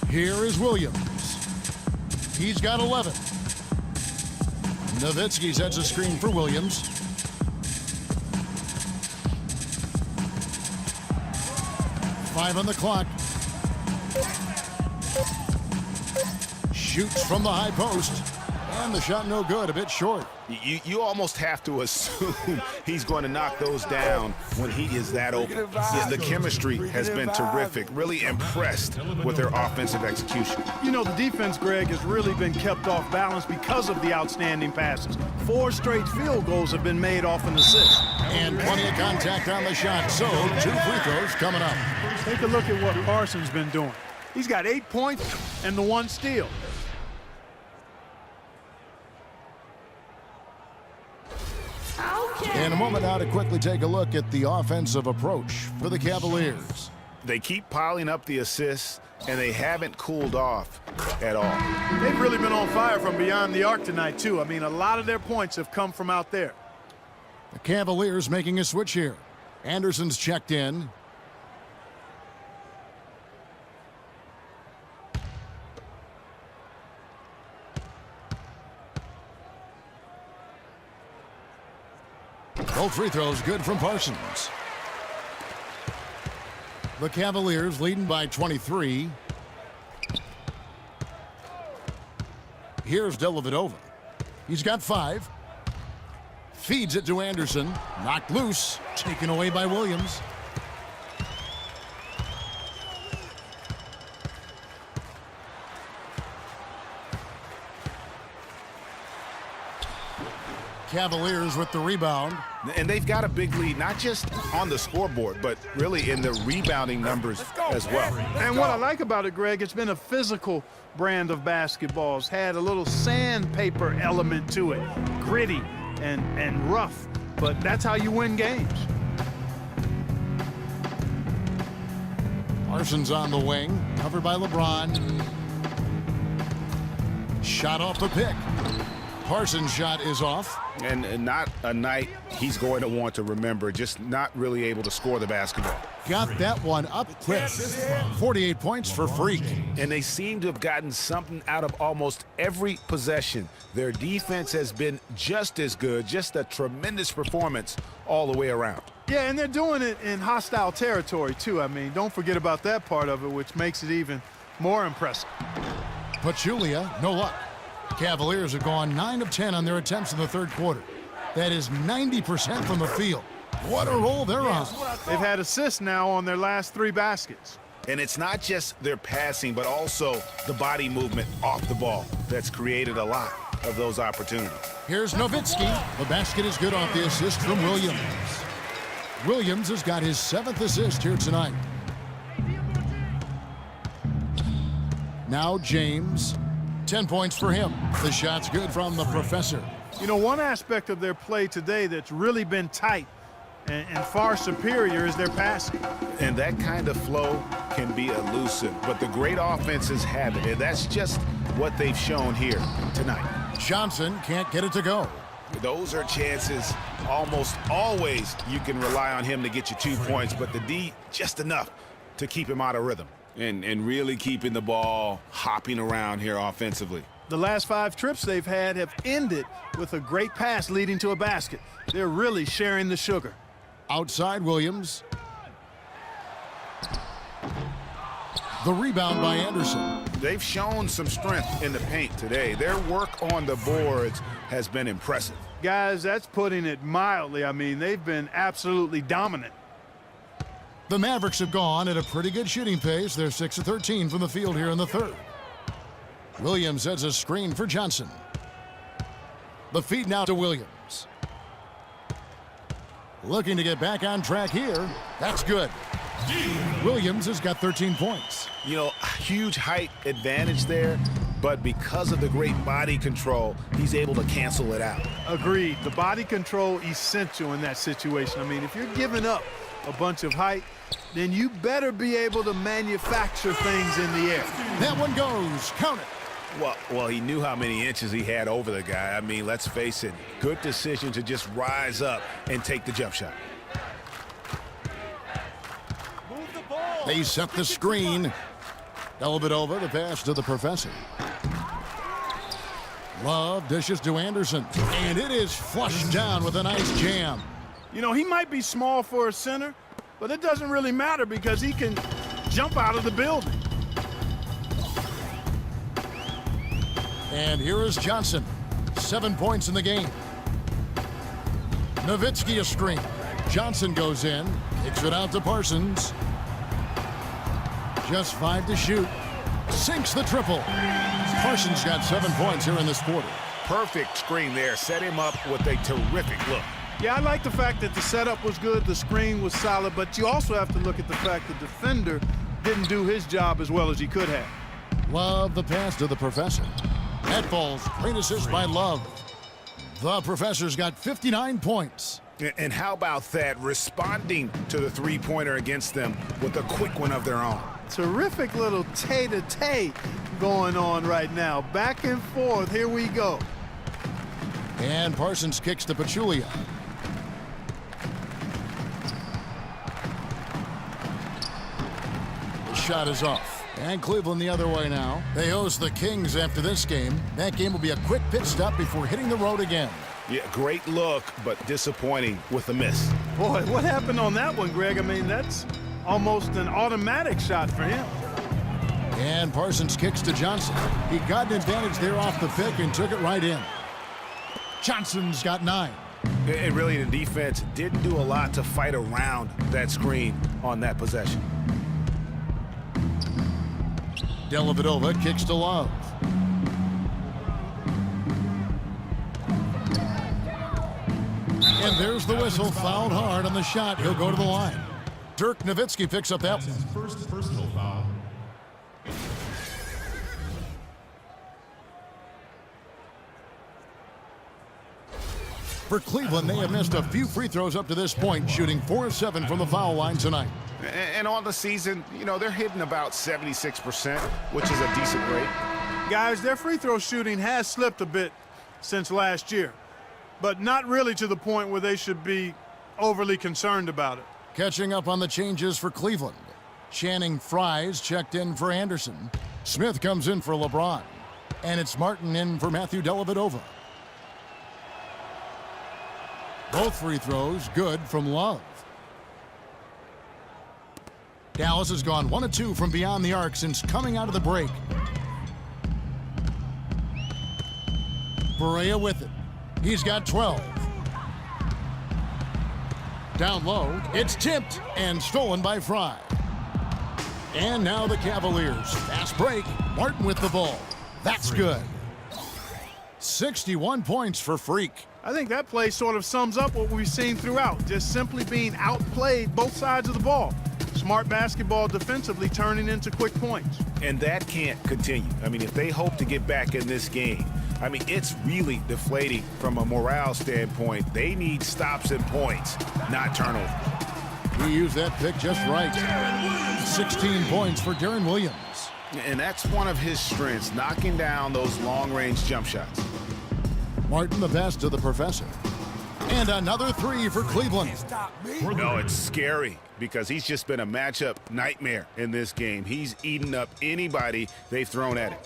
Here is Williams. He's got 11. Nowitzki sets a screen for Williams. Five on the clock. Shoots from the high post. And the shot no good, a bit short. You almost have to assume he's going to knock those down when he is that open. Yeah, the chemistry has been terrific. Really impressed with their offensive execution. You know, the defense, Greg, has really been kept off balance because of the outstanding passes. 4 straight field goals have been made off an assist. And plenty of contact on the shot, so 2 free throws coming up. Take a look at what Parsons been doing. He's got 8 points and the 1 steal. In a moment now to quickly take a look at the offensive approach for the Cavaliers. They keep piling up the assists, and they haven't cooled off at all. They've really been on fire from beyond the arc tonight, too. I mean, a lot of their points have come from out there. The Cavaliers making a switch here. Anderson's checked in. Both free throws good from Parsons. The Cavaliers leading by 23. Here's Dellavedova. He's got 5. Feeds it to Anderson. Knocked loose. Taken away by Williams. Cavaliers with the rebound. And they've got a big lead, not just on the scoreboard, but really in the rebounding numbers as well. And what I like about it, Greg, it's been a physical brand of basketball. It's had a little sandpaper element to it. Gritty and rough, but that's how you win games. Parsons on the wing, covered by LeBron. Shot off the pick. Parsons' shot is off. And not a night he's going to want to remember, just not really able to score the basketball. Got that one up quick. 48 points for Freak. And they seem to have gotten something out of almost every possession. Their defense has been just as good, just a tremendous performance all the way around. Yeah, and they're doing it in hostile territory, too. I mean, don't forget about that part of it, which makes it even more impressive. Pachulia, no luck. Cavaliers have gone 9 of 10 on their attempts in the third quarter. That is 90% from the field. What a roll they're on. They've had assists now on their last 3 baskets. And it's not just their passing, but also the body movement off the ball that's created a lot of those opportunities. Here's Nowitzki. The basket is good off the assist from Williams. Williams has got his 7th assist here tonight. Now James. 10 points for him. The shot's good from the professor. You know, one aspect of their play today that's really been tight and far superior is their passing. And that kind of flow can be elusive, but the great offenses have it, and that's just what they've shown here tonight. Johnson can't get it to go. Those are chances almost always you can rely on him to get you 2 points, but the D just enough to keep him out of rhythm. And really keeping the ball hopping around here offensively. The last 5 trips they've had have ended with a great pass leading to a basket. They're really sharing the sugar. Outside Williams. The rebound by Anderson. They've shown some strength in the paint today. Their work on the boards has been impressive. Guys, that's putting it mildly. I mean, they've been absolutely dominant. The Mavericks have gone at a pretty good shooting pace. They're 6 of 13 from the field here in the third. Williams sets a screen for Johnson. The feed now to Williams. Looking to get back on track here. That's good. Williams has got 13 points. You know, huge height advantage there, but because of the great body control, he's able to cancel it out. Agreed. The body control essential in that situation. I mean, if you're giving up a bunch of height, then you better be able to manufacture things in the air. That one goes. Count it. Well, he knew how many inches he had over the guy. I mean, let's face it, good decision to just rise up and take the jump shot. They set the screen. Dellavedova, the pass to the professor. Love dishes to Anderson, and it is flushed down with a nice jam. You know, he might be small for a center, but it doesn't really matter because he can jump out of the building. And here is Johnson. 7 points in the game. Nowitzki a screen. Johnson goes in, kicks it out to Parsons. Just 5 to shoot. Sinks the triple. Parsons got 7 points here in this quarter. Perfect screen there. Set him up with a terrific look. Yeah, I like the fact that the setup was good, the screen was solid, but you also have to look at the fact the defender didn't do his job as well as he could have. Love the pass to the professor. That falls. Great assist by Love. The professor's got 59 points. And how about that? Responding to the three-pointer against them with a quick one of their own. Terrific little tay-to-tay going on right now. Back and forth. Here we go. And Parsons kicks to Pachulia. The shot is off. And Cleveland the other way now. They host the Kings after this game. That game will be a quick pit stop before hitting the road again. Yeah, great look, but disappointing with a miss. Boy, what happened on that one, Greg? I mean, that's almost an automatic shot for him. And Parsons kicks to Johnson. He got an advantage there off the pick and took it right in. Johnson's got 9. And really, the defense didn't do a lot to fight around that screen on that possession. Dellavedova kicks to Love. And there's the whistle. Fouled hard on the shot. He'll go to the line. Dirk Nowitzki picks up that That's his first personal foul. For Cleveland, they have missed a few free throws up to this point, shooting 4 of 7 from the foul line tonight. And on the season, you know, they're hitting about 76%, which is a decent rate. Guys, their free throw shooting has slipped a bit since last year, but not really to the point where they should be overly concerned about it. Catching up on the changes for Cleveland. Channing Frye's checked in for Anderson. Smith comes in for LeBron. And it's Martin in for Matthew Dellavedova. Both free throws good from Love. Dallas has gone 1 of 2 from beyond the arc since coming out of the break. Berea with it. He's got 12. Down low, it's tipped and stolen by Fry. And now the Cavaliers. Fast break. Martin with the ball. That's good. 61 points for Freak. I think that play sort of sums up what we've seen throughout, just simply being outplayed both sides of the ball. Smart basketball defensively turning into quick points. And that can't continue. I mean, if they hope to get back in this game, I mean, it's really deflating from a morale standpoint. They need stops and points, not turnovers. He used that pick just right. 16 points for Darren Williams. And that's one of his strengths, knocking down those long-range jump shots. Martin the pass to the professor. And another 3 for Cleveland. No, it's scary because he's just been a matchup nightmare in this game. He's eaten up anybody they've thrown at him.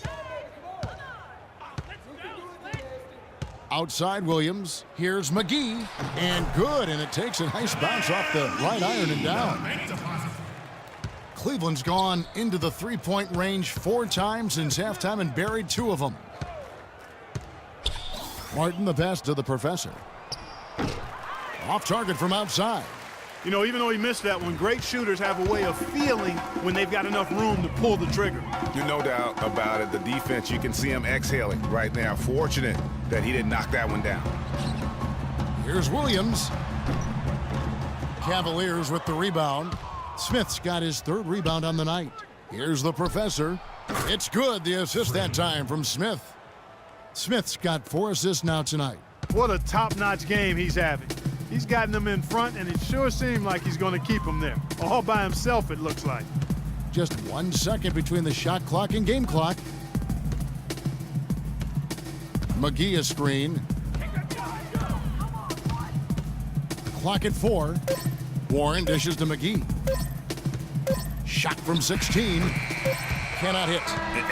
Outside Williams. Here's McGee. And good, and it takes a nice bounce off the right iron and down. Cleveland's gone into the three-point range 4 times since halftime and buried 2 of them. Martin the pass to the professor. Off target from outside. You know, even though he missed that one, great shooters have a way of feeling when they've got enough room to pull the trigger. No doubt about it. The defense, you can see him exhaling right now. Fortunate that he didn't knock that one down. Here's Williams. Cavaliers with the rebound. Smith's got his 3rd rebound on the night. Here's the professor. It's good, the assist that time from Smith. Smith's got 4 assists now tonight. What a top-notch game he's having. He's gotten them in front, and it sure seemed like he's going to keep them there. All by himself, it looks like. Just 1 second between the shot clock and game clock. McGee a screen. Clock at 4. Warren dishes to McGee. Shot from 16. Cannot hit.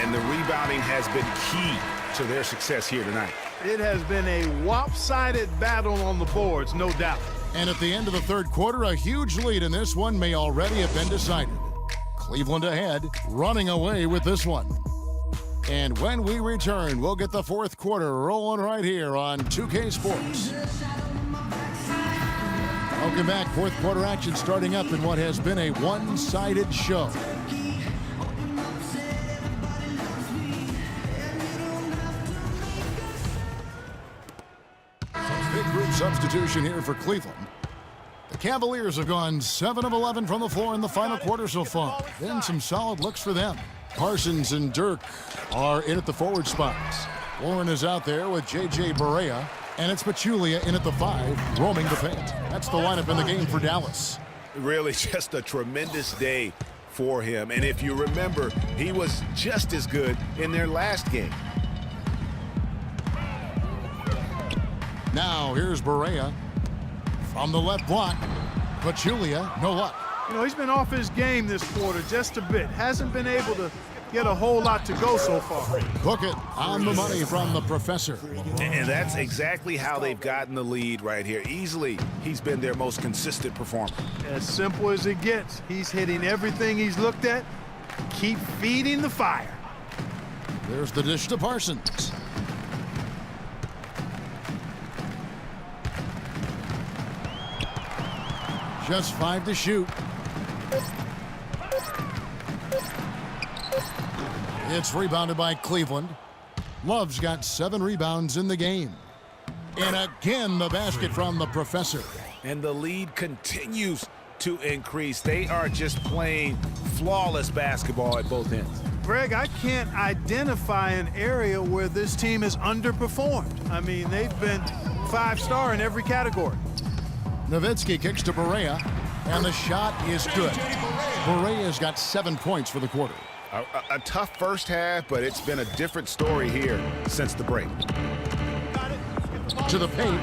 And the rebounding has been key to their success here tonight. It has been a lopsided battle on the boards, no doubt. And at the end of the third quarter, a huge lead in this one may already have been decided. Cleveland ahead, running away with this one. And when we return, we'll get the fourth quarter rolling right here on 2K Sports. Welcome back. Fourth quarter action starting up in what has been a one-sided show. Big group substitution here for Cleveland. The Cavaliers have gone 7 of 11 from the floor in the final quarter so far. Then some solid looks for them. Parsons and Dirk are in at the forward spots. Warren is out there with J.J. Barea, and it's Pachulia in at the 5, roaming the paint. That's the lineup in the game for Dallas. Really just a tremendous day for him. And if you remember, he was just as good in their last game. Now here's Barea from the left block. Pachulia, no luck. You know, he's been off his game this quarter just a bit. Hasn't been able to get a whole lot to go so far. Book it on the money from the professor. And that's exactly how they've gotten the lead right here. Easily, he's been their most consistent performer. As simple as it gets. He's hitting everything he's looked at. Keep feeding the fire. There's the dish to Parsons. Just 5 to shoot. It's rebounded by Cleveland. Love's got 7 rebounds in the game. And again, the basket from the professor. And the lead continues to increase. They are just playing flawless basketball at both ends. Greg, I can't identify an area where this team has underperformed. I mean, they've been 5-star in every category. Nowitzki kicks to Barea, and the shot is good. Barea's got 7 points for the quarter. A tough first half, but it's been a different story here since the break. To the paint.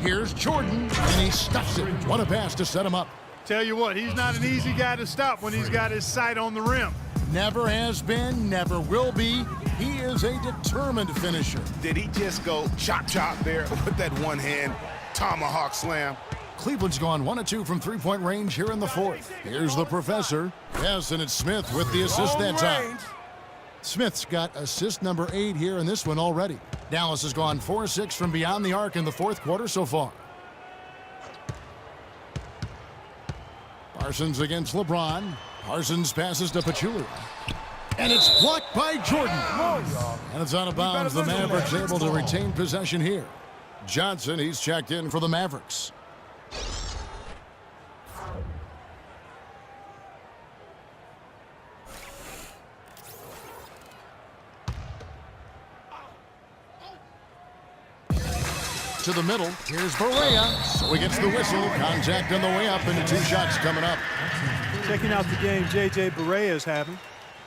Here's Jordan, and he stuffs it. What a pass to set him up. Tell you what, he's not an easy guy to stop when he's got his sight on the rim. Never has been, never will be. He is a determined finisher. Did he just go chop there with that one-hand tomahawk slam? Cleveland's gone 1 of 2 from three-point range here in the fourth. Here's the professor. Yes, and it's Smith with the assist that time. Smith's got assist number 8 here in this one already. Dallas has gone 4-6 from beyond the arc in the fourth quarter so far. Parsons against LeBron. Parsons passes to Pachulia. And it's blocked by Jordan. And it's out of bounds. The Mavericks able to retain possession here. Johnson, he's checked in for the Mavericks. To the middle. Here's Barea. So he gets the whistle. Contact on the way up, and 2 shots coming up. Checking out the game J.J. Barea is having.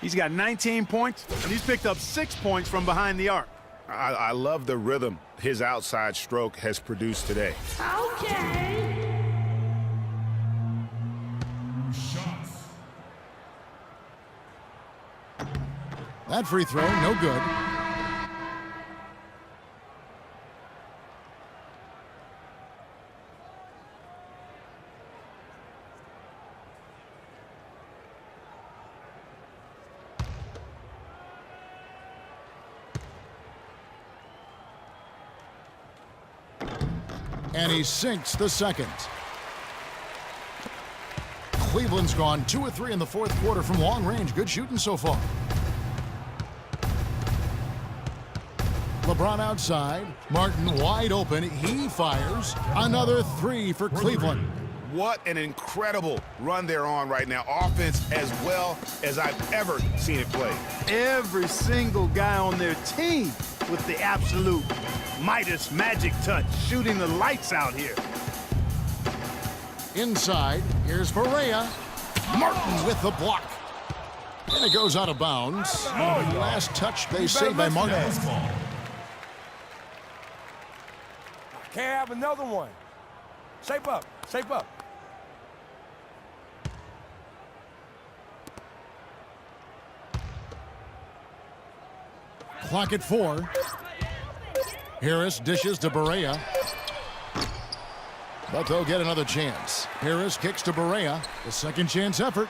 He's got 19 points, and he's picked up 6 points from behind the arc. I love the rhythm his outside stroke has produced today. Okay. That free throw, no good. And he sinks the second. Cleveland's gone 2 of 3 in the fourth quarter from long range. Good shooting so far. LeBron outside. Martin wide open. He fires. Another 3 for Cleveland. What an incredible run they're on right now. Offense as well as I've ever seen it play. Every single guy on their team with the absolute Midas magic touch, shooting the lights out here. Inside, here's Barea. Martin with the block. And it goes out of bounds. Last touch, they say, by Martin. Can't have another one. Shape up, shape up. clock at 4. Harris dishes to Barea. But they'll get another chance. Harris kicks to Barea. The second chance effort.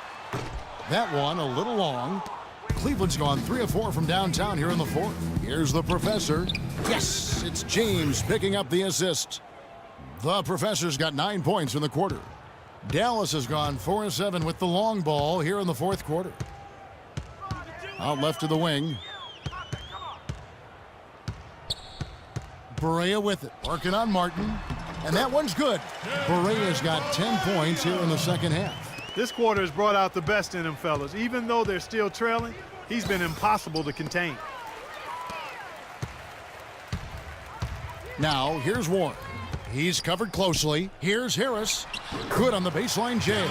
That one a little long. Cleveland's gone 3 of 4 from downtown here in the fourth. Here's the professor. Yes, it's James picking up the assist. The professor's got 9 points in the quarter. Dallas has gone 4 of 7 with the long ball here in the fourth quarter. Out left to the wing. Barea with it, working on Martin. And that one's good. Barea's got 10 points here in the second half. This quarter has brought out the best in them, fellas. Even though they're still trailing, he's been impossible to contain. Now, here's Warren. He's covered closely. Here's Harris. Good on the baseline jam.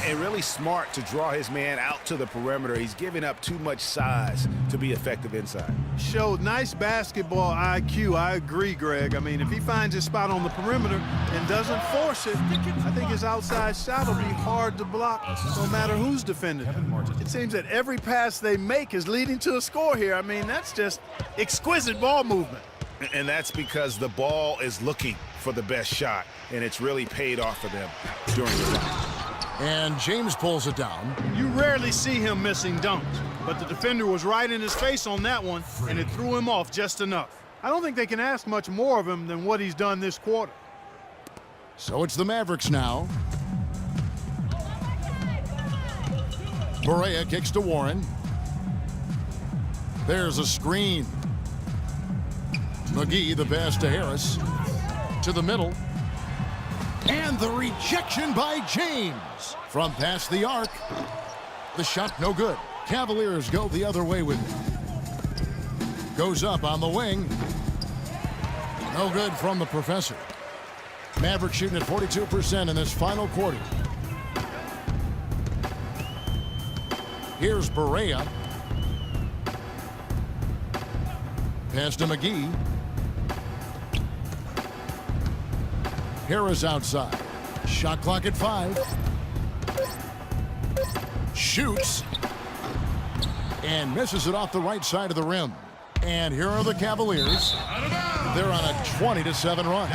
And really smart to draw his man out to the perimeter. He's giving up too much size to be effective inside. Showed nice basketball IQ. I agree, Greg. I mean, if he finds his spot on the perimeter and doesn't force it, I think his outside shot will be hard to block no matter who's defending him. It seems that every pass they make is leading to a score here. I mean, that's just exquisite ball movement. And that's because the ball is looking for the best shot, and it's really paid off for them during the run. And James pulls it down. You rarely see him missing dunks, but the defender was right in his face on that one, and it threw him off just enough. I don't think they can ask much more of him than what he's done this quarter. So it's the Mavericks now. Barea kicks to Warren. There's a screen. McGee, the pass to Harris. To the middle. And the rejection by James. From past the arc. The shot no good. Cavaliers go the other way with it. Goes up on the wing. No good from the professor. Mavericks shooting at 42% in this final quarter. Here's Barea. Pass to McGee. Harris outside. Shot clock at 5. Shoots. And misses it off the right side of the rim. And here are the Cavaliers. They're on a 20-7 run.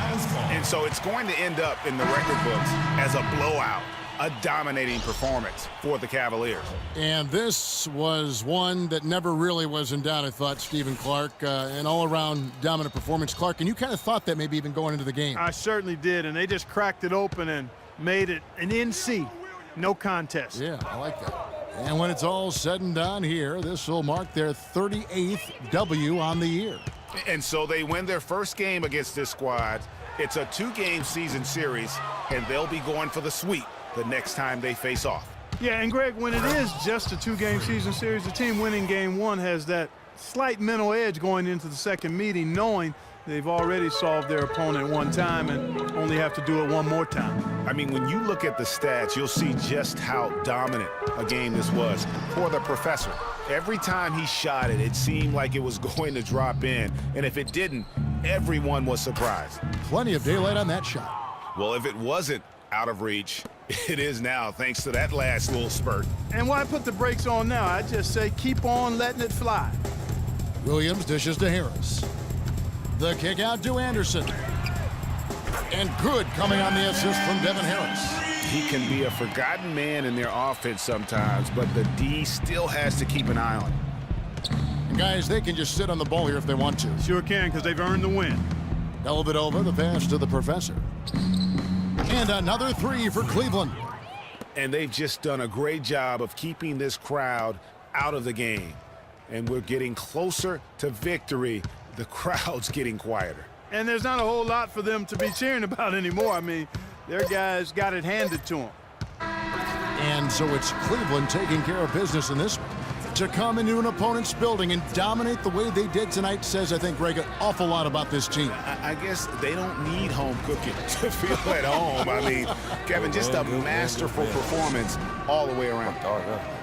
And so it's going to end up in the record books as a blowout, a dominating performance for the Cavaliers. And this was one that never really was in doubt, I thought, Stephen Clark. An all-around dominant performance. Clark, and you kind of thought that maybe even going into the game. I certainly did, and they just cracked it open and made it an NC. No contest. Yeah, I like that. And when it's all said and done here, this will mark their 38th W on the year. And so they win their first game against this squad. It's a 2-game season series, and they'll be going for the sweep the next time they face off. Yeah, and Greg, when it is just a 2-game season series, the team winning game 1 has that slight mental edge going into the second meeting, knowing they've already solved their opponent one time and only have to do it one more time. I mean, when you look at the stats, you'll see just how dominant a game this was for the professor. Every time he shot it, it seemed like it was going to drop in. And if it didn't, everyone was surprised. Plenty of daylight on that shot. Well, if it wasn't out of reach, it is now, thanks to that last little spurt. And why put the brakes on now? I just say keep on letting it fly. Williams dishes to Harris. The kick out to Anderson. And good coming on the assist from Devin Harris. He can be a forgotten man in their offense sometimes, but the D still has to keep an eye on him. And guys, they can just sit on the ball here if they want to. Sure can, because they've earned the win. Dellavedova, the pass to the professor. And another 3 for Cleveland. And they've just done a great job of keeping this crowd out of the game. And we're getting closer to victory. The crowd's getting quieter. And there's not a whole lot for them to be cheering about anymore. I mean, their guys got it handed to them. And so it's Cleveland taking care of business in this one. To come into an opponent's building and dominate the way they did tonight says, I think, Greg, an awful lot about this team. I guess they don't need home cooking to feel at home. I mean, Kevin, just a masterful performance all the way around.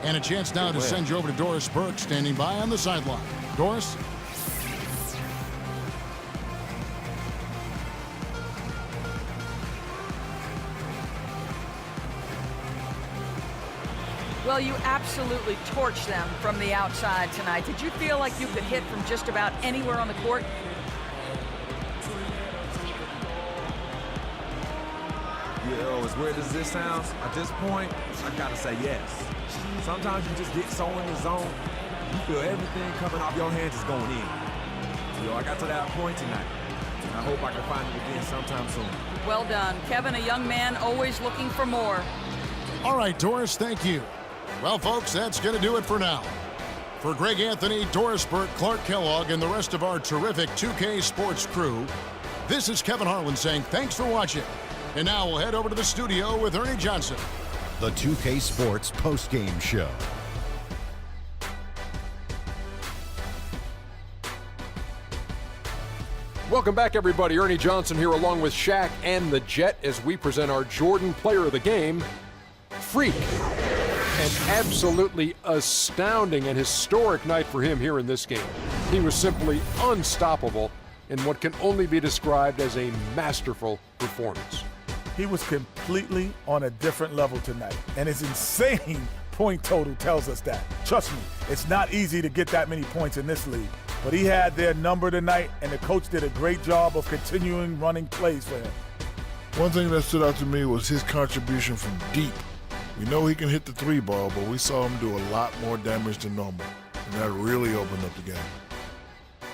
And a chance now to send you over to Doris Burke, standing by on the sideline. Doris? Well, you absolutely torched them from the outside tonight. Did you feel like you could hit from just about anywhere on the court? You know, as weird as this sounds, at this point, I gotta say yes. Sometimes you just get so in the zone, you feel everything coming off your hands is going in. I got to that point tonight. I hope I can find it again sometime soon. Well done. Kevin, a young man always looking for more. All right, Doris, thank you. Well, folks, that's going to do it for now. For Greg Anthony, Doris Burke, Clark Kellogg, and the rest of our terrific 2K Sports crew, this is Kevin Harlan saying thanks for watching. And now we'll head over to the studio with Ernie Johnson. The 2K Sports postgame show. Welcome back, everybody. Ernie Johnson here along with Shaq and the Jet as we present our Jordan Player of the Game, Freak. An absolutely astounding and historic night for him here in this game. He was simply unstoppable in what can only be described as a masterful performance. He was completely on a different level tonight, and his insane point total tells us that. Trust me, it's not easy to get that many points in this league, but he had their number tonight, and the coach did a great job of continuing running plays for him. One thing that stood out to me was his contribution from deep. We know he can hit the three ball, but we saw him do a lot more damage than normal, and that really opened up the game.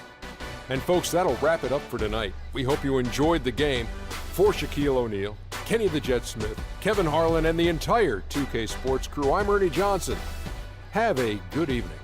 And folks, that'll wrap it up for tonight. We hope you enjoyed the game. For Shaquille O'Neal, Kenny the Jet Smith, Kevin Harlan, and the entire 2K Sports crew, I'm Ernie Johnson. Have a good evening.